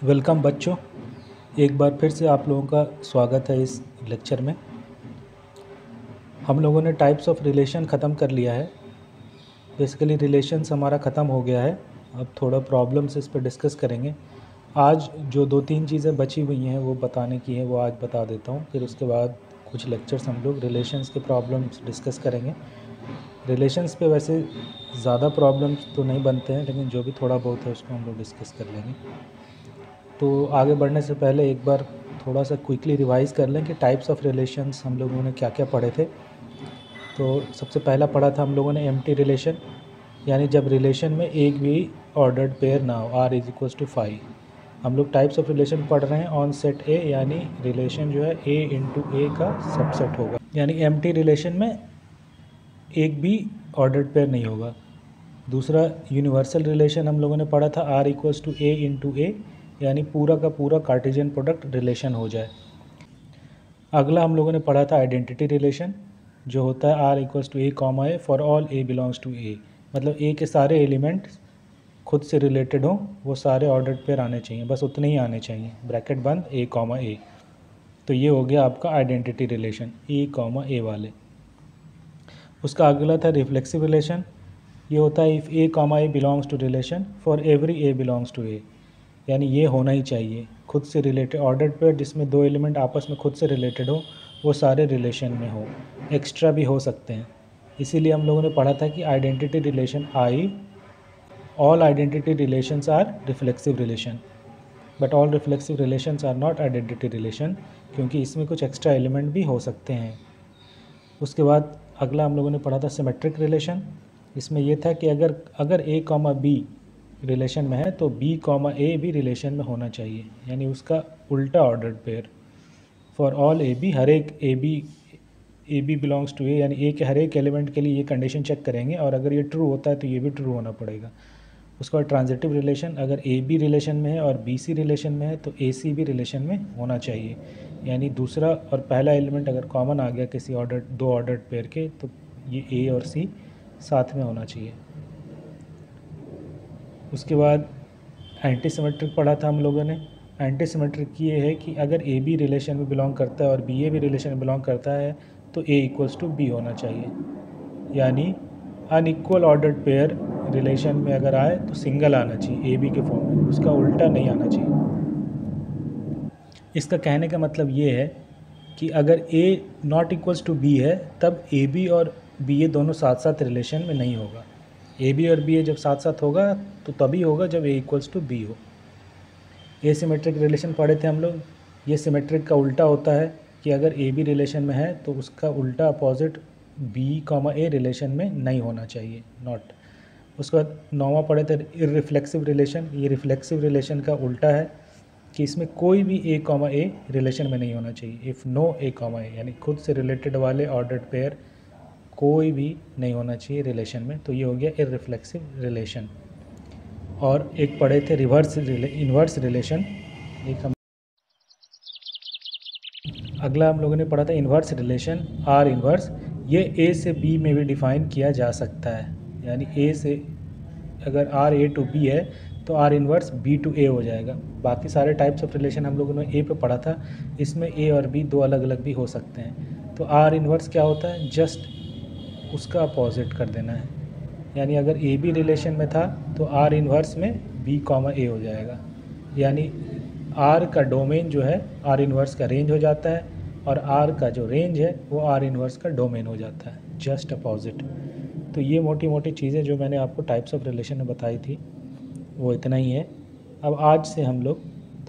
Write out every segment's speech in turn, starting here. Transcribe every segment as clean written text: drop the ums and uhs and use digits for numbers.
Welcome बच्चों, एक बार फिर से आप लोगों का स्वागत है इस लेक्चर में। हम लोगों ने टाइप्स ऑफ रिलेशन ख़त्म कर लिया है। बेसिकली रिलेशंस हमारा ख़त्म हो गया है। अब थोड़ा प्रॉब्लम्स इस पर डिस्कस करेंगे। आज जो 2-3 चीज़ें बची हुई हैं वो बताने की है, वो आज बता देता हूँ। फिर उसके बाद कुछ लेक्चर्स हम लोग रिलेशंस के प्रॉब्लम्स डिस्कस करेंगे। रिलेशंस पे वैसे ज़्यादा प्रॉब्लम्स तो नहीं बनते हैं, लेकिन जो भी थोड़ा बहुत है उसको हम लोग डिस्कस कर लेंगे। तो आगे बढ़ने से पहले एक बार थोड़ा सा क्विकली रिवाइज़ कर लें कि टाइप्स ऑफ रिलेशंस हम लोगों ने क्या क्या पढ़े थे। तो सबसे पहला पढ़ा था हम लोगों ने एम्प्टी रिलेशन, यानी जब रिलेशन में एक भी ऑर्डर्ड पेयर ना हो, r इज इक्वल्स टू 5। हम लोग टाइप्स ऑफ रिलेशन पढ़ रहे हैं ऑन सेट ए, यानी रिलेशन जो है a इंटू ए का सबसेट होगा, यानी एम्प्टी रिलेशन में एक भी ऑर्डर्ड पेयर नहीं होगा। दूसरा यूनिवर्सल रिलेशन हम लोगों ने पढ़ा था r equals to a into a, यानी पूरा का पूरा कार्टेशियन प्रोडक्ट रिलेशन हो जाए। अगला हम लोगों ने पढ़ा था आइडेंटिटी रिलेशन, जो होता है r equals to A comma A for all a belongs to a। मतलब a के सारे एलिमेंट्स खुद से रिलेटेड हों, वो सारे ऑर्डर्ड पेयर आने चाहिए, बस उतने ही आने चाहिए, ब्रैकेट बंद a कॉमा a। तो ये हो गया आपका identity relation a comma a वाले। उसका अगला था रिफ्लेक्सिव रिलेशन। ये होता है if a comma a belongs to relation for every a belongs to a, यानी ये होना ही चाहिए खुद से रिलेटेड ऑर्डर्ड पेयर जिसमें दो एलिमेंट आपस में खुद से रिलेटेड हो, वो सारे रिलेशन में हो, एक्स्ट्रा भी हो सकते हैं। इसीलिए हम लोगों ने पढ़ा था कि identity relation I, all identity relations are reflexive relation, but all reflexive relations are not identity relation, क्योंकि इसमें कुछ एक्स्ट्रा एलिमेंट भी हो सकते हैं। उसके बाद अगला हम लोगों ने पढ़ा था सिमेट्रिक रिलेशन। इसमें यह था कि अगर a कॉमा बी रिलेशन में है तो b कॉमा ए भी रिलेशन में होना चाहिए, यानी उसका उल्टा ordered pair. For all a b, हर एक a b belongs to a, यानी ए के हर एक एलिमेंट के लिए ये कंडीशन चेक करेंगे, और अगर ये ट्रू होता है तो ये भी ट्रू होना पड़ेगा। उसके बाद ट्रांजिटिव रिलेशन, अगर ए बी रिलेशन में है और बी सी रिलेशन में है तो ए सी भी रिलेशन में होना चाहिए, यानी दूसरा और पहला एलिमेंट अगर कॉमन आ गया किसी दो ऑर्डर्ड पेयर के, तो ये ए और सी साथ में होना चाहिए। उसके बाद एंटी सिमेट्रिक पढ़ा था हम लोगों ने। एंटी सिमेट्रिक ये है कि अगर ए बी रिलेशन में बिलोंग करता है और बी ए भी रिलेशन में बिलोंग करता है तो ए इक्वल्स टू बी होना चाहिए, यानी अनइक्वल ऑर्डर्ड पेयर रिलेशन में अगर आए तो सिंगल आना चाहिए ए बी के फॉर्म में, उसका उल्टा नहीं आना चाहिए। इसका कहने का मतलब ये है कि अगर ए नॉट इक्वल्स टू बी है तब ए बी और बी ए दोनों साथ साथ रिलेशन में नहीं होगा। ए बी और बी ए जब साथ साथ होगा तो तभी होगा जब ए इक्वल्स टू बी हो। ए सिमेट्रिक रिलेशन पढ़े थे हम लोग। ये सिमेट्रिक का उल्टा होता है कि अगर ए बी रिलेशन में है तो उसका उल्टा opposite B comma a relation में नहीं होना चाहिए, नॉट। उसके बाद नौवां पढ़े थे इररिफ्लेक्सिव रिलेशन। ये रिफ्लेक्सिव रिलेशन का उल्टा है कि इसमें कोई भी ए कॉमा ए रिलेशन में नहीं होना चाहिए। इफ़ नो ए कॉमा ए, यानी खुद से रिलेटेड वाले ऑर्डर्ड पेयर कोई भी नहीं होना चाहिए रिलेशन में, तो ये हो गया इररिफ्लेक्सिव रिलेशन। और एक पढ़े थे इन्वर्स रिलेशन। एक हम अगला हम लोगों ने पढ़ा था इन्वर्स रिलेशन, आर इन्वर्स। ये ए से बी में भी डिफ़ाइन किया जा सकता है, यानी ए से अगर आर ए टू बी है तो आर इन्वर्स बी टू ए हो जाएगा। बाकी सारे टाइप्स ऑफ रिलेशन हम लोगों ने ए पे पढ़ा था, इसमें ए और बी दो अलग अलग भी हो सकते हैं। तो आर इन्वर्स क्या होता है, जस्ट उसका अपोजिट कर देना है, यानी अगर ए बी रिलेशन में था तो आर इन्वर्स में बी कॉमा ए हो जाएगा, यानी आर का डोमेन जो है आर इन्वर्स का रेंज हो जाता है, और आर का जो रेंज है वो आर इन्वर्स का डोमेन हो जाता है, जस्ट अपोजिट। तो ये मोटी मोटी चीज़ें जो मैंने आपको टाइप्स ऑफ रिलेशन में बताई थी वो इतना ही है। अब आज से हम लोग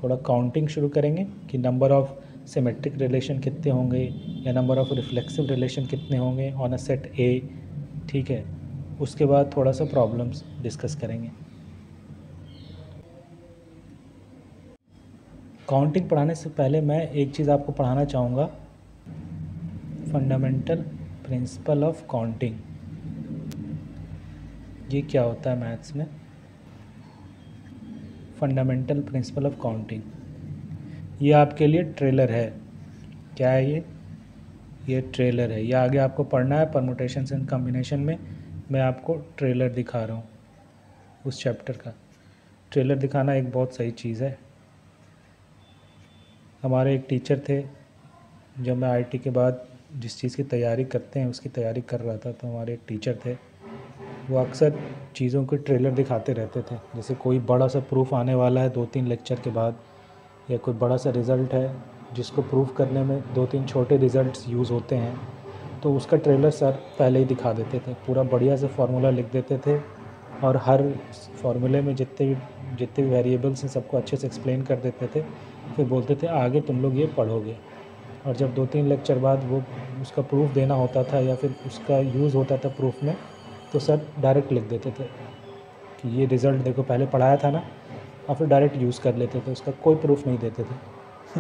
थोड़ा काउंटिंग शुरू करेंगे कि नंबर ऑफ़ सिमेट्रिक रिलेशन कितने होंगे या नंबर ऑफ़ रिफ्लेक्सिव रिलेशन कितने होंगे ऑन अ सेट ए, ठीक है। उसके बाद थोड़ा सा प्रॉब्लम्स डिस्कस करेंगे। काउंटिंग पढ़ाने से पहले मैं एक चीज़ आपको पढ़ाना चाहूँगा, फंडामेंटल प्रिंसिपल ऑफ काउंटिंग। ये क्या होता है मैथ्स में, फंडामेंटल प्रिंसिपल ऑफ काउंटिंग। ये आपके लिए ट्रेलर है। क्या है ये ट्रेलर है। ये आगे आपको पढ़ना है परमुटेशंस एंड कॉम्बिनेशन में। मैं आपको ट्रेलर दिखा रहा हूँ उस चैप्टर का। ट्रेलर दिखाना एक बहुत सही चीज़ है। हमारे एक टीचर थे, जब मैं आईटी के बाद जिस चीज़ की तैयारी करते हैं उसकी तैयारी कर रहा था, तो हमारे एक टीचर थे, वो अक्सर चीज़ों के ट्रेलर दिखाते रहते थे। जैसे कोई बड़ा सा प्रूफ आने वाला है 2-3 लेक्चर के बाद, या कोई बड़ा सा रिज़ल्ट है जिसको प्रूफ करने में 2-3 छोटे रिज़ल्ट्स यूज़ होते हैं, तो उसका ट्रेलर सर पहले ही दिखा देते थे। पूरा बढ़िया से फार्मूला लिख देते थे और हर फार्मूले में जितने भी वेरिएबल्स हैं सबको अच्छे से एक्सप्लेन कर देते थे। फिर बोलते थे आगे तुम लोग ये पढ़ोगे। और जब 2-3 लेक्चर बाद वो उसका प्रूफ देना होता था या फिर उसका यूज़ होता था प्रूफ में, तो सर डायरेक्ट लिख देते थे कि ये रिज़ल्ट देखो पहले पढ़ाया था ना, और फिर डायरेक्ट यूज़ कर लेते थे, उसका कोई प्रूफ नहीं देते थे।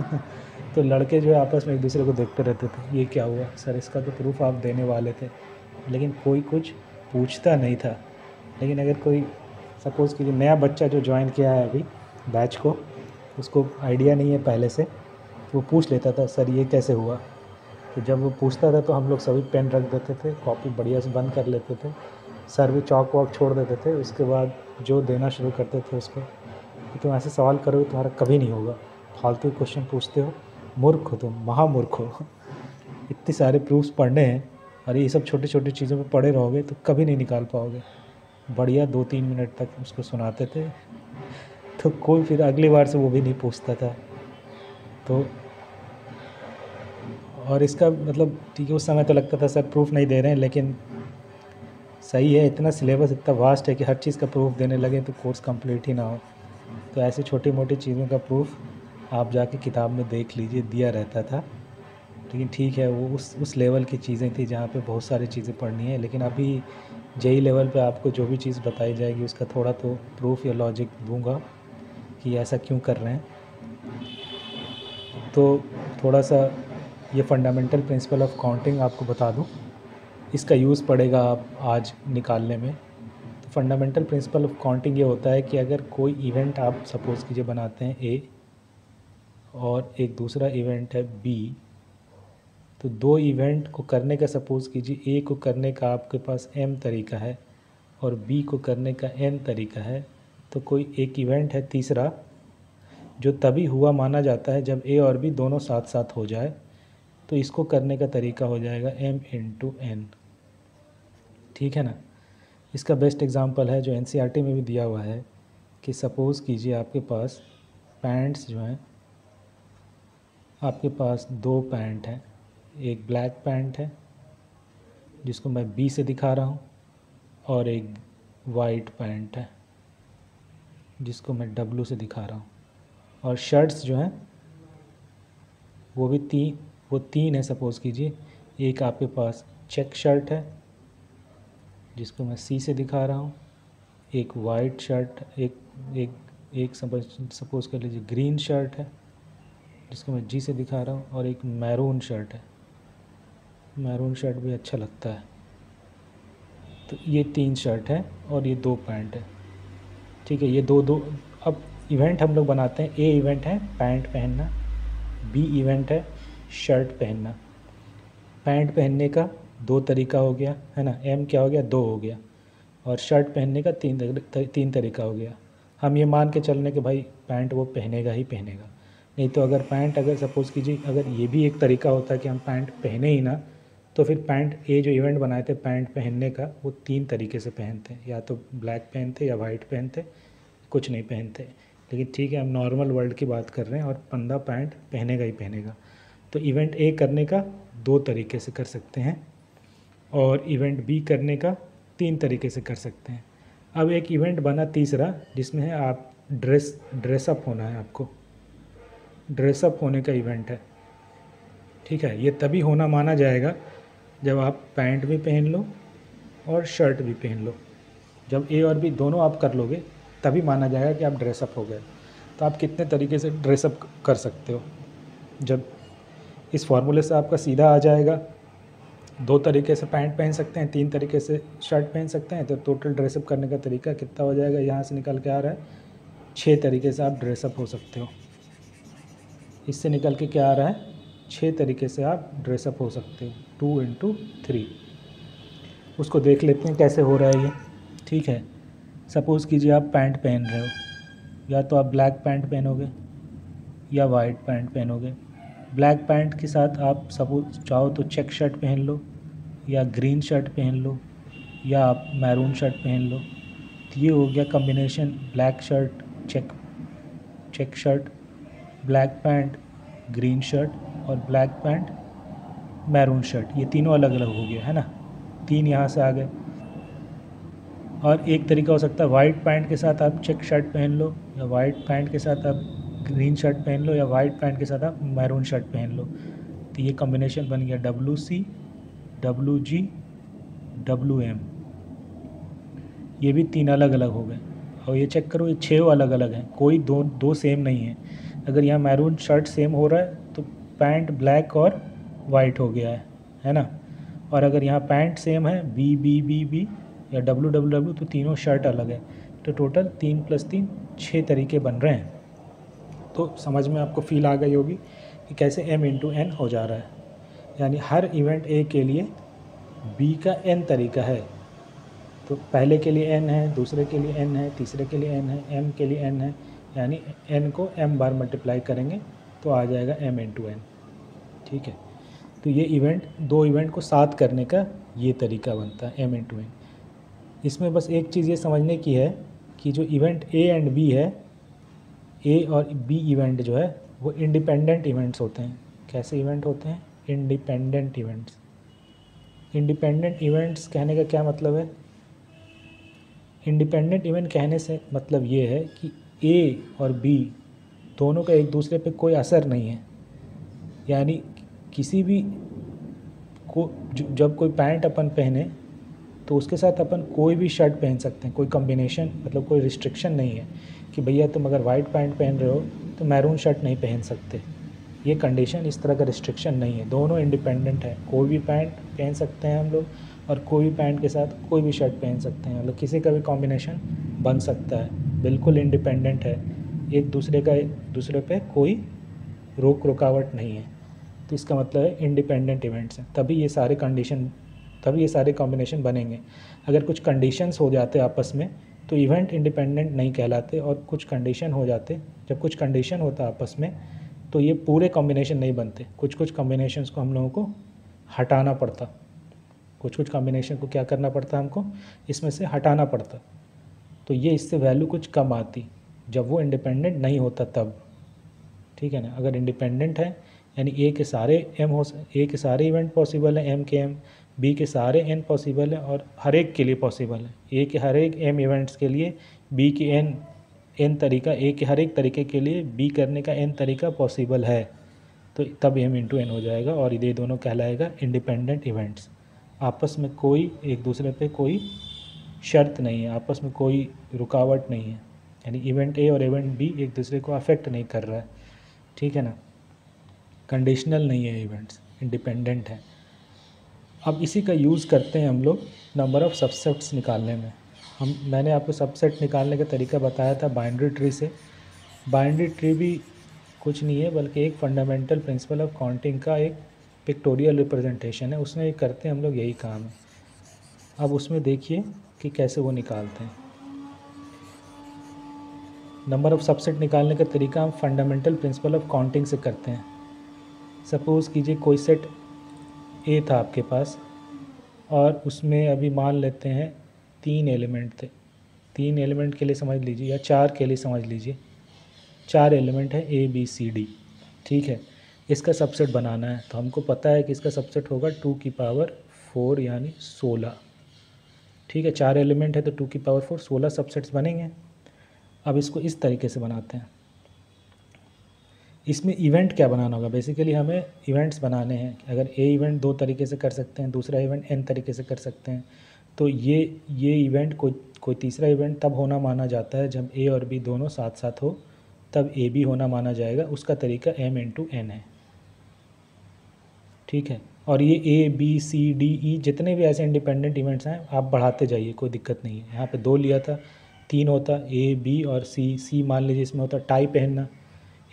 तो लड़के जो है आपस में एक दूसरे को देखते रहते थे, ये क्या हुआ सर, इसका तो प्रूफ आप देने वाले थे, लेकिन कोई कुछ पूछता नहीं था। लेकिन अगर कोई सपोज़ कीजिए नया बच्चा जो ज्वाइन किया है अभी बैच को, उसको आइडिया नहीं है पहले से, तो वो पूछ लेता था सर ये कैसे हुआ। तो जब वो पूछता था तो हम लोग सभी पेन रख देते थे, कॉपी बढ़िया से बंद कर लेते थे, सर भी चौक वॉक छोड़ देते थे। उसके बाद जो देना शुरू करते थे उसको कि तुम ऐसे सवाल करोगे तुम्हारा कभी नहीं होगा, फालतू क्वेश्चन पूछते हो, मूर्ख हो तुम, महामूर्ख हो। इतने सारे प्रूफ्स पढ़ने हैं और ये सब छोटी छोटी चीज़ों पे पढ़े रहोगे तो कभी नहीं निकाल पाओगे। बढ़िया 2-3 मिनट तक उसको सुनाते थे, तो कोई फिर अगली बार से वो भी नहीं पूछता था। तो और इसका मतलब ठीक है, उस समय तो लगता था सर प्रूफ नहीं दे रहे हैं, लेकिन सही है, इतना सिलेबस इतना वास्ट है कि हर चीज़ का प्रूफ देने लगे तो कोर्स कंप्लीट ही ना हो। तो ऐसी छोटी मोटी चीज़ों का प्रूफ आप जाके किताब में देख लीजिए, दिया रहता था। लेकिन ठीक है, वो उस लेवल की चीज़ें थी जहाँ पे बहुत सारी चीज़ें पढ़नी है। लेकिन अभी जेई लेवल पे आपको जो भी चीज़ बताई जाएगी उसका थोड़ा तो प्रूफ या लॉजिक दूंगा कि ऐसा क्यों कर रहे हैं। तो थोड़ा सा ये फंडामेंटल प्रिंसिपल ऑफ काउंटिंग आपको बता दूं, इसका यूज़ पड़ेगा आप आज निकालने में। तो फंडामेंटल प्रिंसिपल ऑफ काउंटिंग ये होता है कि अगर कोई इवेंट आप सपोज़ कीजिए बनाते हैं ए और एक दूसरा इवेंट है बी, तो दो इवेंट को करने का सपोज़ कीजिए ए को करने का आपके पास m तरीका है और बी को करने का n तरीका है, तो कोई एक इवेंट है तीसरा जो तभी हुआ माना जाता है जब ए और बी दोनों साथ साथ हो जाए, तो इसको करने का तरीका हो जाएगा m × n। ठीक है ना। इसका बेस्ट एग्जांपल है जो एनसीईआरटी में भी दिया हुआ है कि सपोज़ कीजिए आपके पास पैंट्स जो हैं, आपके पास दो पैंट हैं, एक ब्लैक पैंट है जिसको मैं बी से दिखा रहा हूँ और एक वाइट पैंट है जिसको मैं डब्लू से दिखा रहा हूँ। और शर्ट्स जो हैं वो भी तीन है सपोज़ कीजिए, एक आपके पास चेक शर्ट है जिसको मैं सी से दिखा रहा हूँ, एक वाइट शर्ट, एक सपोज़ कर लीजिए ग्रीन शर्ट है जिसको मैं जी से दिखा रहा हूँ, और एक मैरून शर्ट है। मैरून शर्ट भी अच्छा लगता है। तो ये 3 शर्ट है और ये 2 पैंट है। ठीक है, ये दो अब इवेंट हम लोग बनाते हैं। ए इवेंट है पैंट पहनना, बी इवेंट है शर्ट पहनना। पैंट पहनने का 2 तरीका हो गया है ना, एम क्या हो गया 2 हो गया, और शर्ट पहनने का 3 तरीका हो गया। हम ये मान के चलने कि भाई पैंट वो पहनेगा ही पहनेगा। नहीं तो अगर पैंट, अगर सपोज़ कीजिए अगर ये भी एक तरीका होता है कि हम पैंट पहने ही ना, तो फिर पैंट ये जो इवेंट बनाए थे पैंट पहनने का, वो 3 तरीके से पहनते, या तो ब्लैक पहनते या वाइट पहनते, कुछ नहीं पहनते। लेकिन ठीक है, हम नॉर्मल वर्ल्ड की बात कर रहे हैं और बंदा पैंट पहनेगा ही पहनेगा। तो इवेंट ए करने का 2 तरीके से कर सकते हैं और इवेंट बी करने का 3 तरीके से कर सकते हैं। अब एक इवेंट बना तीसरा जिसमें है आप ड्रेसअप होना है, आपको ड्रेसअप होने का इवेंट है। ठीक है, ये तभी होना माना जाएगा जब आप पैंट भी पहन लो और शर्ट भी पहन लो। जब ए और बी दोनों आप कर लोगे तभी माना जाएगा कि आप ड्रेसअप हो गए। तो आप कितने तरीके से ड्रेसअप कर सकते हो, जब इस फार्मूले से आपका सीधा आ जाएगा 2 तरीके से पैंट पहन सकते हैं, 3 तरीके से शर्ट पहन सकते हैं, तो टोटल ड्रेसअप करने का तरीका कितना हो जाएगा, यहाँ से निकल के आ रहा है 6 तरीके से आप ड्रेसअप हो सकते हो। इससे निकल के क्या आ रहा है, 6 तरीके से आप ड्रेसअप हो सकते हो, 2 × 3। उसको देख लेते हैं कैसे हो रहा है ये। ठीक है, सपोज़ कीजिए आप पैंट पहन रहे हो, या तो आप ब्लैक पैंट पहनोगे या वाइट पैंट पहनोगे। ब्लैक पैंट के साथ आप सपोज चाहो तो चेक शर्ट पहन लो, या ग्रीन शर्ट पहन लो, या आप मैरून शर्ट पहन लो। तो ये हो गया combination, black shirt check shirt, black pant green shirt और ब्लैक पैंट मैरून शर्ट। ये तीनों अलग अलग हो गया है ना, 3 यहाँ से आ गए। और एक तरीका हो सकता है वाइट पैंट के साथ आप चेक शर्ट पहन लो, या वाइट पैंट के साथ आप ग्रीन शर्ट पहन लो, या वाइट पैंट के साथ आप मैरून शर्ट पहन लो। तो ये कॉम्बिनेशन बन गया WC WG WM। ये भी 3 अलग अलग हो गए। और ये चेक करो, ये 6 अलग अलग हैं, कोई दो सेम नहीं है। अगर यहाँ मैरून शर्ट सेम हो रहा है तो पैंट ब्लैक और वाइट हो गया है ना। और अगर यहाँ पैंट सेम है B या W तो तीनों शर्ट अलग है। तो टोटल 3 + 3 6 तरीके बन रहे हैं। तो समझ में आपको फील आ गई होगी कि कैसे M × N हो जा रहा है। यानी हर इवेंट A के लिए B का N तरीका है। तो पहले के लिए N है, दूसरे के लिए N है, तीसरे के लिए N है, M के लिए N है। यानी N को M बार मल्टीप्लाई करेंगे तो आ जाएगा M × N। ठीक है। तो ये दो इवेंट को साथ करने का ये तरीका बनता है M × N। इसमें बस एक चीज़ ये समझने की है कि जो इवेंट A एंड B है, A और B इवेंट जो है वो इंडिपेंडेंट इवेंट्स होते हैं। कैसे इवेंट होते हैं? Independent events. इंडिपेंडेंट इवेंट्स कहने का क्या मतलब है? इंडिपेंडेंट इवेंट कहने से मतलब ये है कि A और B दोनों का एक दूसरे पे कोई असर नहीं है। यानी किसी भी को जब कोई पैंट अपन पहने तो उसके साथ अपन कोई भी शर्ट पहन सकते हैं, कोई कॉम्बिनेशन मतलब कोई रिस्ट्रिक्शन नहीं है कि भैया तुम अगर वाइट पैंट पहन रहे हो तो मैरून शर्ट नहीं पहन सकते। ये कंडीशन, इस तरह का रिस्ट्रिक्शन नहीं है। दोनों इंडिपेंडेंट है, कोई भी पैंट पहन सकते हैं हम लोग और कोई भी पैंट के साथ कोई भी शर्ट पहन सकते हैं। मतलब किसी का भी कॉम्बिनेशन बन सकता है, बिल्कुल इंडिपेंडेंट है। एक दूसरे पे कोई रुकावट नहीं है। तो इसका मतलब है इंडिपेंडेंट इवेंट्स हैं, तभी ये सारे कॉम्बिनेशन बनेंगे। अगर कुछ कंडीशंस हो जाते आपस में तो इवेंट इंडिपेंडेंट नहीं कहलाते। और कुछ कंडीशन हो जाते, जब कुछ कंडीशन होता आपस में तो ये पूरे कॉम्बिनेशन नहीं बनते। कुछ कॉम्बिनेशंस को हम लोगों को हटाना पड़ता, कुछ कॉम्बिनेशन को क्या करना पड़ता हमको, इसमें से हटाना पड़ता। तो ये इससे वैल्यू कुछ कम आती जब वो इंडिपेंडेंट नहीं होता तब। ठीक है ना। अगर इंडिपेंडेंट है यानी A के सारे इवेंट पॉसिबल हैं, M के M, B के सारे N पॉसिबल हैं और हर एक के लिए पॉसिबल है। A के हर एक M इवेंट्स के लिए B के N तरीका, A के हर एक तरीके के लिए B करने का N तरीका पॉसिबल है। तो तब M × N हो जाएगा और ये दोनों कहलाएगा इंडिपेंडेंट इवेंट्स। आपस में कोई एक दूसरे पे कोई शर्त नहीं है, आपस में कोई रुकावट नहीं है। यानी इवेंट A और इवेंट B एक दूसरे को अफेक्ट नहीं कर रहा है। ठीक है ना। कंडीशनल नहीं है, इवेंट्स इंडिपेंडेंट है। अब इसी का यूज़ करते हैं हम लोग नंबर ऑफ़ सबसेट्स निकालने में। मैंने आपको सबसेट निकालने का तरीका बताया था बाइनरी ट्री से। बाइनरी ट्री भी कुछ नहीं है बल्कि एक फंडामेंटल प्रिंसिपल ऑफ काउंटिंग का एक पिक्टोरियल रिप्रेजेंटेशन है। उसमें करते हैं हम लोग यही काम है। अब उसमें देखिए कि कैसे वो निकालते हैं। नंबर ऑफ़ सबसेट निकालने का तरीका हम फंडामेंटल प्रिंसिपल ऑफ काउंटिंग से करते हैं। सपोज़ कीजिए कोई सेट A था आपके पास और उसमें अभी मान लेते हैं 3 एलिमेंट थे। 3 एलिमेंट के लिए समझ लीजिए या 4 के लिए समझ लीजिए। 4 एलिमेंट है A B C D। ठीक है। इसका सबसेट बनाना है तो हमको पता है कि इसका सबसेट होगा 2⁴ यानी 16। ठीक है। 4 एलिमेंट है तो 2⁴ 16 सबसेट्स बनेंगे। अब इसको इस तरीके से बनाते हैं। इसमें इवेंट क्या बनाना होगा? बेसिकली हमें इवेंट्स बनाने हैं। अगर A इवेंट 2 तरीके से कर सकते हैं, दूसरा इवेंट N तरीके से कर सकते हैं, तो ये इवेंट कोई तीसरा इवेंट तब होना माना जाता है जब A और B दोनों साथ साथ हो, तब A B होना माना जाएगा। उसका तरीका M × N है। ठीक है। और ये A B C D E जितने भी ऐसे इंडिपेंडेंट इवेंट्स हैं आप बढ़ाते जाइए, कोई दिक्कत नहीं है। यहाँ पे 2 लिया था, 3 होता A B और C मान लीजिए इसमें होता टाई पहनना,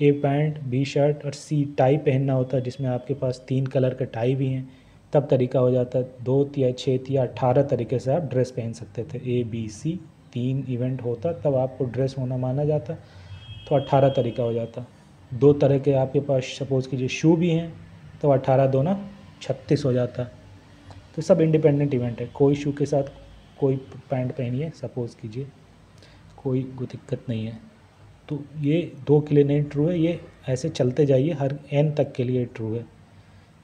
A पैंट B शर्ट और C टाई पहनना होता जिसमें आपके पास 3 कलर के टाई भी हैं। तब तरीका हो जाता 2 या 6 या 18 तरीके से आप ड्रेस पहन सकते थे। A B C 3 इवेंट होता तब आपको ड्रेस होना माना जाता, तो 18 तरीका हो जाता। दो तरह के आपके पास सपोज़ कीजिए शू भी हैं, तो 18 2 ना 36 हो जाता। तो सब इंडिपेंडेंट इवेंट है, कोई शू के साथ कोई पैंट पहनिए सपोज़ कीजिए, कोई दिक्कत नहीं है। तो ये 2 के लिए नहीं ट्रू है, ये ऐसे चलते जाइए, हर n तक के लिए ट्रू है।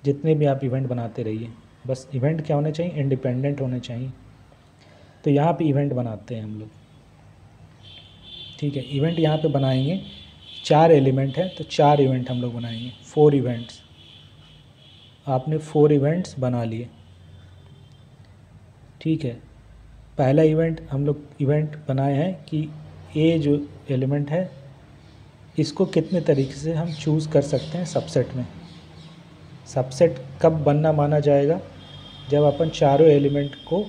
जितने भी आप इवेंट बनाते रहिए, बस इवेंट क्या होने चाहिए, इंडिपेंडेंट होने चाहिए। तो यहाँ पे इवेंट बनाते हैं हम लोग, ठीक है। इवेंट यहाँ पे बनाएंगे, 4 एलिमेंट है तो 4 इवेंट हम लोग बनाएंगे, 4 इवेंट्स। आपने 4 इवेंट्स बना लिए, ठीक है। पहला इवेंट हम लोग इवेंट बनाए हैं कि ए जो एलिमेंट है इसको कितने तरीके से हम चूज़ कर सकते हैं सबसेट में। सबसेट कब बनना माना जाएगा, जब अपन चारों एलिमेंट को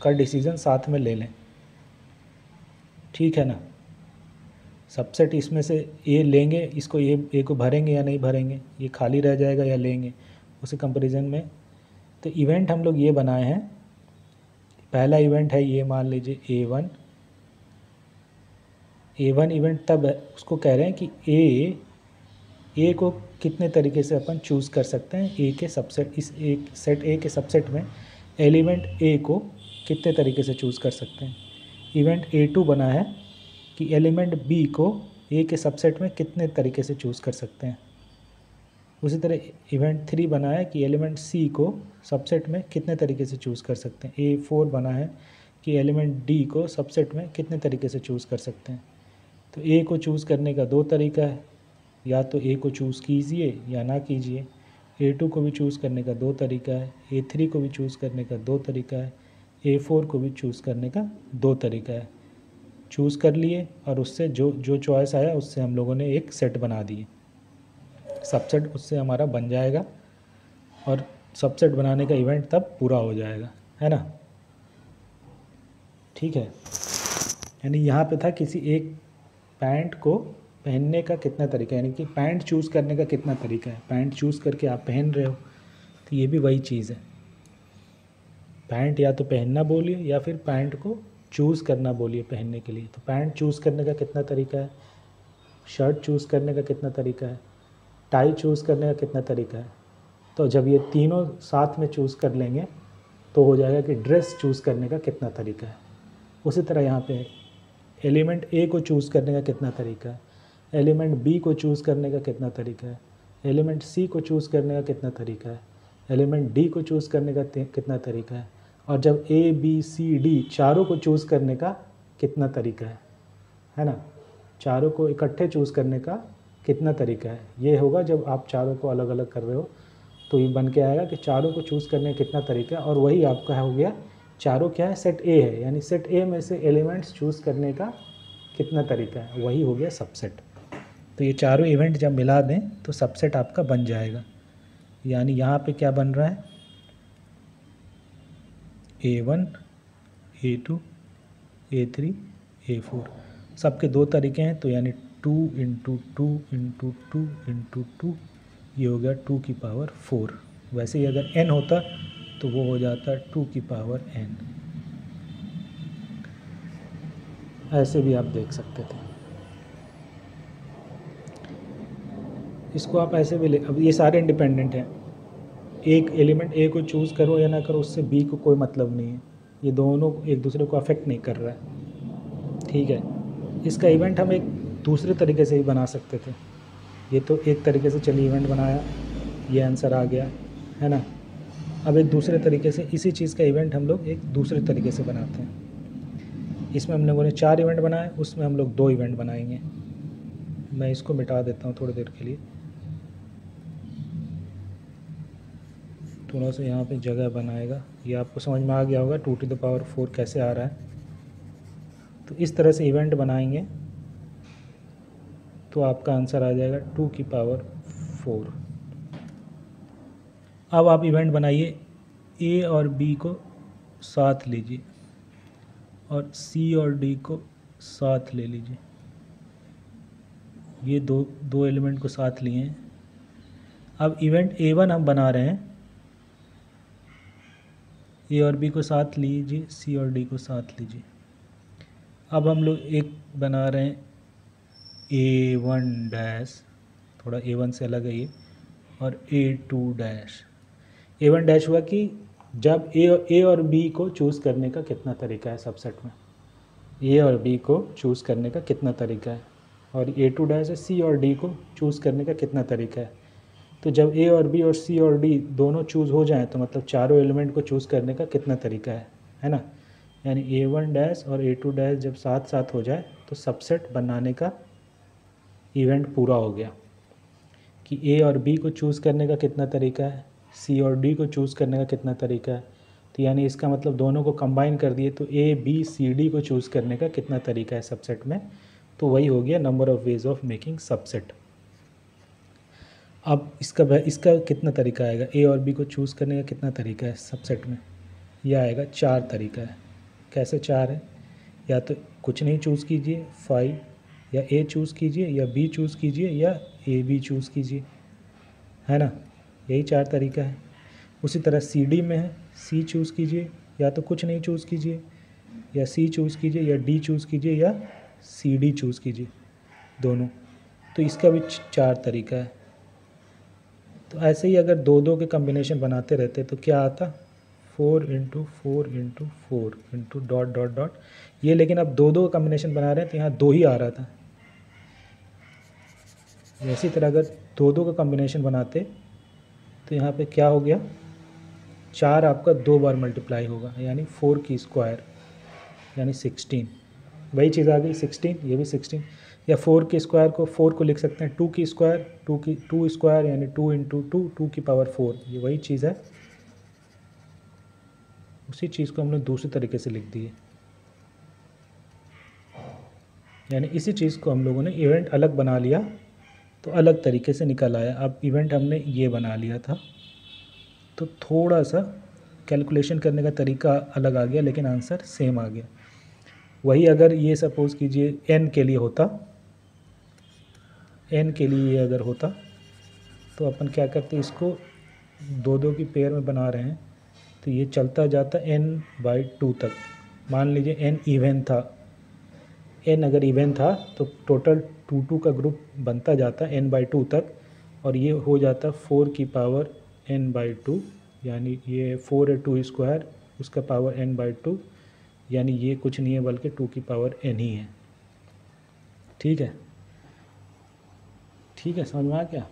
का डिसीज़न साथ में ले लें, ठीक है ना। सबसेट इसमें से ए लेंगे, इसको ए को भरेंगे या नहीं भरेंगे, ये खाली रह जाएगा या लेंगे, उसी कंपैरिजन में। तो इवेंट हम लोग ये बनाए हैं, पहला इवेंट है ये मान लीजिए A1 इवेंट तब है, उसको कह रहे हैं कि ए को कितने तरीके से अपन चूज़ कर सकते हैं, ए के सबसेट, इस एक सेट ए के सबसेट में एलिमेंट ए को कितने तरीके से चूज़ कर सकते हैं। इवेंट A2 बना है कि एलिमेंट बी को ए के सबसेट में कितने तरीके से चूज़ कर सकते हैं। उसी तरह इवेंट 3 बना है कि एलिमेंट सी को सबसेट में कितने तरीके से चूज़ कर सकते हैं। A4 बना है कि एलिमेंट डी को सबसेट में कितने तरीके से चूज़ कर सकते हैं। तो ए को चूज़ करने का 2 तरीका है, या तो ए को चूज़ कीजिए या ना कीजिए। A2 को भी चूज़ करने का 2 तरीका है, A3 को भी चूज़ करने का 2 तरीका है, A4 को भी चूज़ करने का 2 तरीका है। चूज़ कर लिए और उससे जो चॉइस आया उससे हम लोगों ने एक सेट बना दिए, सबसेट उससे हमारा बन जाएगा और सबसेट बनाने का इवेंट तब पूरा हो जाएगा, है ना, ठीक है। यानी यहाँ पे था किसी एक पैंट को पहनने का कितना तरीका है, यानी कि पैंट चूज़ करने का कितना तरीका है। पैंट चूज़ करके आप पहन रहे हो, तो ये भी वही चीज़ है। पैंट या तो पहनना बोलिए या फिर पैंट को चूज़ करना बोलिए पहनने के लिए। तो पैंट चूज़ करने का कितना तरीका है, शर्ट चूज़ करने का कितना तरीका है, टाई चूज़ करने का कितना तरीका है। तो जब ये तीनों साथ में चूज़ कर लेंगे तो हो जाएगा कि ड्रेस चूज़ करने का कितना तरीका है। उसी तरह यहाँ पे एलिमेंट ए को चूज़ करने का कितना तरीका है, एलिमेंट बी को चूज़ करने का कितना तरीका है, एलिमेंट सी को चूज़ करने का कितना तरीका है, एलिमेंट डी को चूज़ करने का कितना तरीका है, और जब ए बी सी डी चारों को चूज़ करने का कितना तरीका है ना। चारों को इकट्ठे चूज़ करने का कितना तरीका है, ये होगा जब आप चारों को अलग अलग कर रहे हो। तो ये बन के आएगा कि चारों को चूज़ करने का कितना तरीका है, और वही आपका हो गया चारों क्या है, सेट ए है, यानी सेट ए में से एलिमेंट्स चूज़ करने का कितना तरीका है, वही हो गया सबसेट। तो ये चारों इवेंट जब मिला दें तो सबसेट आपका बन जाएगा। यानी यहाँ पे क्या बन रहा है, A1 A2 A3 A4 सबके 2 तरीके हैं। तो यानी 2 × 2 × 2 × 2 ये हो गया 2 की पावर 4। वैसे ही अगर n होता तो वो हो जाता 2 की पावर n। ऐसे भी आप देख सकते थे, इसको आप ऐसे भी ले। अब ये सारे इंडिपेंडेंट हैं, एक एलिमेंट ए को चूज़ करो या ना करो उससे बी को कोई मतलब नहीं है, ये दोनों एक दूसरे को अफेक्ट नहीं कर रहा है, ठीक है। इसका इवेंट हम एक दूसरे तरीके से ही बना सकते थे। ये तो एक तरीके से चलिए इवेंट बनाया, ये आंसर आ गया, है ना। अब एक दूसरे तरीके से इसी चीज़ का इवेंट हम लोग एक दूसरे तरीके से बनाते हैं। इसमें हम लोगों ने 4 इवेंट बनाए, उसमें हम लोग 2 इवेंट बनाएंगे। मैं इसको मिटा देता हूँ थोड़ी देर के लिए, थोड़ा सा यहाँ पे जगह बनाएगा। ये आपको समझ में आ गया होगा 2 की पावर 4 कैसे आ रहा है। तो इस तरह से इवेंट बनाएंगे तो आपका आंसर आ जाएगा 2 की पावर 4। अब आप इवेंट बनाइए, ए और बी को साथ लीजिए और सी और डी को साथ ले लीजिए। ये दो एलिमेंट को साथ लिए हैं। अब इवेंट A1 हम बना रहे हैं, ए और बी को साथ लीजिए, सी और डी को साथ लीजिए। अब हम लोग एक बना रहे हैं A1 डैश थोड़ा A1 से अलग है ये, और A2 डैश। A1 डैश हुआ कि जब ए और बी को चूज़ करने का कितना तरीका है सबसेट में, ए और बी को चूज़ करने का कितना तरीका है, और A2 डैश है सी और डी को चूज़ करने का कितना तरीका है। तो जब ए और बी और सी और डी दोनों चूज़ हो जाएं तो मतलब चारों एलिमेंट को चूज़ करने का कितना तरीका है ना। यानी A1 डैश और A2 डैश जब साथ साथ हो जाए तो सबसेट बनाने का इवेंट पूरा हो गया कि ए और बी को चूज़ करने का कितना तरीका है, सी और डी को चूज़ करने का कितना तरीका है। तो यानी इसका मतलब दोनों को कंबाइन कर दिए तो ए बी सी डी को चूज़ करने का कितना तरीका है सबसेट में। तो वही हो गया number of ways of making subset. अब इसका कितना तरीका आएगा, ए और बी को चूज़ करने का कितना तरीका है सबसेट में, यह आएगा 4 तरीका है। कैसे 4 है, या तो कुछ नहीं चूज़ कीजिए 5, या ए चूज़ कीजिए, या बी चूज़ कीजिए, या ए बी चूज़ कीजिए, है ना। यही 4 तरीका है। उसी तरह सी डी में है, सी चूज़ कीजिए, या तो कुछ नहीं चूज़ कीजिए, या सी चूज़ कीजिए, या डी चूज़ कीजिए, या सी डी चूज़ कीजिए, दोनों। तो इसका भी 4 तरीका है। तो ऐसे ही अगर दो दो के कम्बिनेशन बनाते रहते तो क्या आता, 4 into 4 into 4 into dot dot dot ये। लेकिन अब दो दो का कम्बिनेशन बना रहे हैं तो यहाँ 2 ही आ रहा था। इसी तरह अगर दो दो का कम्बिनेशन बनाते तो यहाँ पे क्या हो गया, 4 आपका 2 बार मल्टीप्लाई होगा, यानी 4 की स्क्वायर यानी 16। वही चीज़ आ गई 16, ये भी 16। या 4 के स्क्वायर को 4 को लिख सकते हैं 2 की स्क्वायर, 2 स्क्वायर यानी 2 इंटू 2, 2 की पावर 4। ये वही चीज़ है, उसी चीज़ को हमने दूसरे तरीके से लिख दी है। यानी इसी चीज़ को हम लोगों ने इवेंट अलग बना लिया तो अलग तरीके से निकल आया। अब इवेंट हमने ये बना लिया था तो थोड़ा सा कैलकुलेशन करने का तरीका अलग आ गया, लेकिन आंसर सेम आ गया। वही अगर ये सपोज़ कीजिए n के लिए होता, n के लिए ये अगर होता तो अपन क्या करते, इसको दो दो की पेयर में बना रहे हैं तो ये चलता जाता n/2 तक। मान लीजिए n इवन था, n अगर इवन था तो टोटल 2 का ग्रुप बनता जाता n/2 तक, और ये हो जाता 4 की पावर n/2, यानी ये 4 है 2 स्क्वायर, उसका पावर n/2, यानी ये कुछ नहीं है बल्कि 2 की पावर n ही है। ठीक है, ठीक है, समझ में आ गया।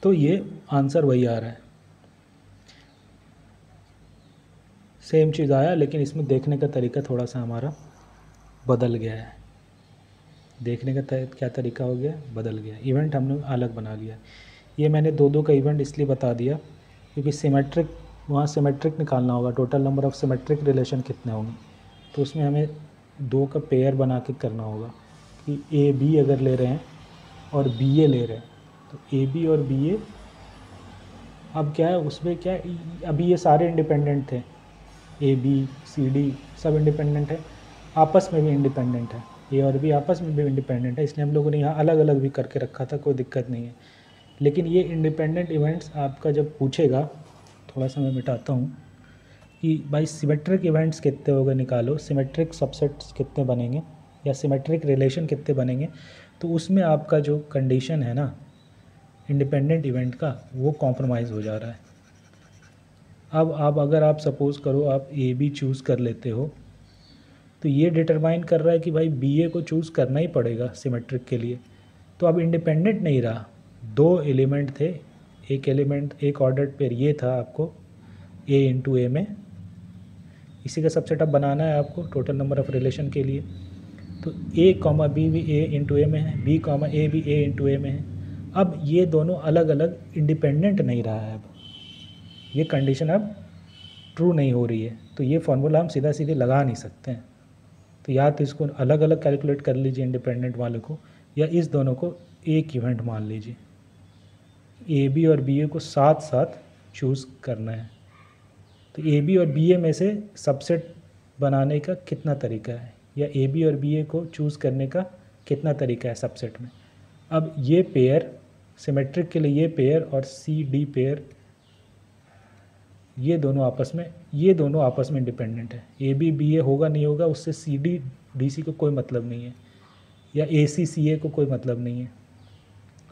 तो ये आंसर वही आ रहा है, सेम चीज़ आया, लेकिन इसमें देखने का तरीका थोड़ा सा हमारा बदल गया है। देखने का क्या तरीका हो गया, बदल गया। इवेंट हमने अलग बना लिया। ये मैंने दो दो का इवेंट इसलिए बता दिया क्योंकि सिमेट्रिक, वहाँ सिमेट्रिक निकालना होगा, total number of symmetric relation कितने होंगे। तो उसमें हमें 2 का पेयर बना के करना होगा कि ए बी अगर ले रहे हैं और बी ए ले रहे हैं तो ए बी और बी ए, अब क्या है उसमें क्या है, अभी ये सारे इंडिपेंडेंट थे, ए बी सी डी सब इंडिपेंडेंट है, आपस में भी इंडिपेंडेंट है, ए और बी आपस में भी इंडिपेंडेंट है, इसलिए हम लोगों ने यहाँ अलग अलग भी करके रखा था, कोई दिक्कत नहीं है। लेकिन ये इंडिपेंडेंट इवेंट्स आपका जब पूछेगा, थोड़ा सा मैं मिटाता हूँ कि भाई सिमेट्रिक इवेंट्स कितने होंगे निकालो, सिमेट्रिक सबसेट्स कितने बनेंगे या सिमेट्रिक रिलेशन कितने बनेंगे, तो उसमें आपका जो कंडीशन है ना इंडिपेंडेंट इवेंट का, वो कॉम्प्रोमाइज़ हो जा रहा है। अब अगर आप सपोज़ करो आप ए बी चूज़ कर लेते हो तो ये डिटरमाइन कर रहा है कि भाई बी ए को चूज़ करना ही पड़ेगा सिमेट्रिक के लिए। तो अब इंडिपेंडेंट नहीं रहा, 2 एलिमेंट थे, एक एलिमेंट एक ऑर्डर्ड पेयर ये था आपको ए इंटू ए में, इसी का सबसेट अब बनाना है आपको टोटल नंबर ऑफ़ रिलेशन के लिए। तो ए कॉमा बी भी ए इंटू ए में है, बी कॉमा ए भी ए इंटू ए में है। अब ये दोनों अलग अलग इंडिपेंडेंट नहीं रहा है, अब ये कंडीशन अब ट्रू नहीं हो रही है, तो ये फार्मूला हम सीधा सीधे लगा नहीं सकते हैं। तो या तो इसको अलग अलग कैलकुलेट कर लीजिए इंडिपेंडेंट वाले को, या इस दोनों को एक इवेंट मान लीजिए। ए बी और बी ए को साथ साथ चूज़ करना है। तो ए बी और बी ए में से सबसेट बनाने का कितना तरीका है, या ए बी और बी ए को चूज़ करने का कितना तरीका है सबसेट में। अब ये पेयर सिमेट्रिक के लिए, ये पेयर और सी डी पेयर, ये दोनों आपस में इंडिपेंडेंट है। ए बी बी ए होगा नहीं होगा उससे सी डी डी सी को कोई मतलब नहीं है, या ए सी सी ए को कोई मतलब नहीं है।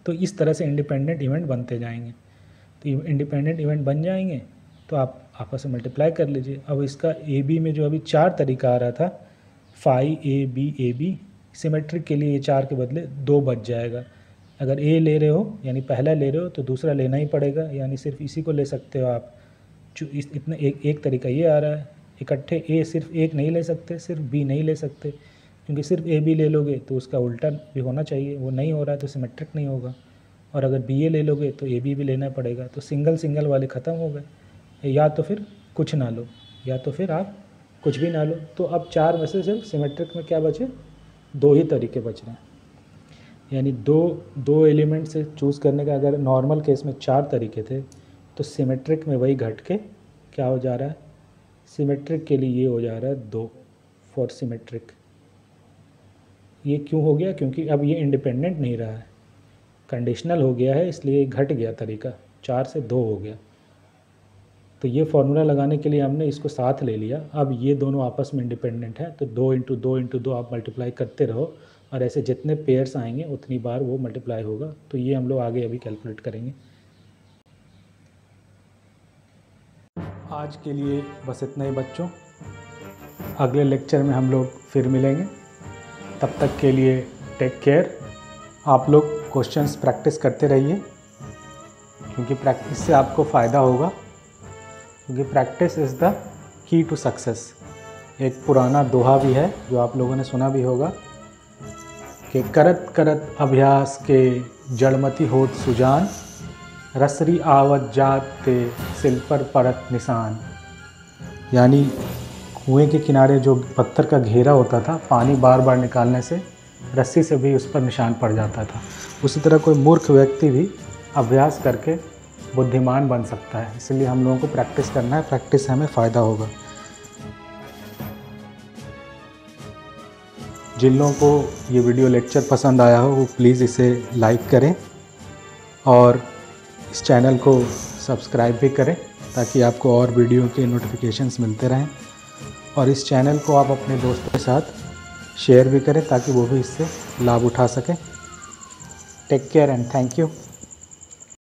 तो इस तरह से इंडिपेंडेंट इवेंट बनते जाएंगे। तो इंडिपेंडेंट इवेंट बन जाएंगे तो आप आपस में मल्टीप्लाई कर लीजिए। अब इसका ए बी में जो अभी 4 तरीका आ रहा था, फाई ए बी, सिमेट्रिक के लिए ये 4 के बदले 2 बच जाएगा। अगर ए ले रहे हो यानी पहला ले रहे हो तो दूसरा लेना ही पड़ेगा, यानी सिर्फ इसी को ले सकते हो आप। इतना एक तरीका ये आ रहा है। इकट्ठे ए सिर्फ एक नहीं ले सकते, सिर्फ बी नहीं ले सकते, क्योंकि सिर्फ ए बी ले लोगे तो उसका उल्टा भी होना चाहिए, वो नहीं हो रहा है तो सिमेट्रिक नहीं होगा। और अगर बी ए ले लोगे तो ए बी भी लेना पड़ेगा। तो सिंगल वाले ख़त्म हो गए। या तो फिर कुछ ना लो, या तो फिर आप कुछ भी ना लो। तो अब 4 में से सिर्फ सिमेट्रिक में क्या बचे, 2 ही तरीके बच रहे हैं। यानी दो एलिमेंट से चूज़ करने का अगर नॉर्मल केस में 4 तरीके थे, तो सिमेट्रिक में वही घट के क्या हो जा रहा है, सिमेट्रिक के लिए ये हो जा रहा है 2 फॉर सिमेट्रिक। ये क्यों हो गया, क्योंकि अब ये इंडिपेंडेंट नहीं रहा है, कंडीशनल हो गया है, इसलिए घट गया तरीका, 4 से 2 हो गया। तो ये फार्मूला लगाने के लिए हमने इसको साथ ले लिया। अब ये दोनों आपस में इंडिपेंडेंट है, तो 2 इंटू 2 इंटू 2 आप मल्टीप्लाई करते रहो, और ऐसे जितने पेयर्स आएंगे उतनी बार वो मल्टीप्लाई होगा। तो ये हम लोग आगे अभी कैलकुलेट करेंगे। आज के लिए बस इतना ही बच्चों, अगले लेक्चर में हम लोग फिर मिलेंगे। तब तक के लिए टेक केयर। आप लोग क्वेश्चंस प्रैक्टिस करते रहिए, क्योंकि प्रैक्टिस से आपको फ़ायदा होगा, क्योंकि practice is the key to success. एक पुराना दोहा भी है जो आप लोगों ने सुना भी होगा कि करत करत अभ्यास के जड़मति होत सुजान, रसरी आवत जात ते सिल पर परत निशान। यानी कुएं के किनारे जो पत्थर का घेरा होता था, पानी बार बार निकालने से रस्सी से भी उस पर निशान पड़ जाता था। उसी तरह कोई मूर्ख व्यक्ति भी अभ्यास करके बुद्धिमान बन सकता है। इसलिए हम लोगों को प्रैक्टिस करना है, प्रैक्टिस से हमें फ़ायदा होगा। जिन लोगों को ये वीडियो लेक्चर पसंद आया हो वो प्लीज़ इसे लाइक करें और इस चैनल को सब्सक्राइब भी करें, ताकि आपको और वीडियो के नोटिफिकेशंस मिलते रहें। और इस चैनल को आप अपने दोस्तों के साथ शेयर भी करें, ताकि वो भी इससे लाभ उठा सकें। Take care and thank you.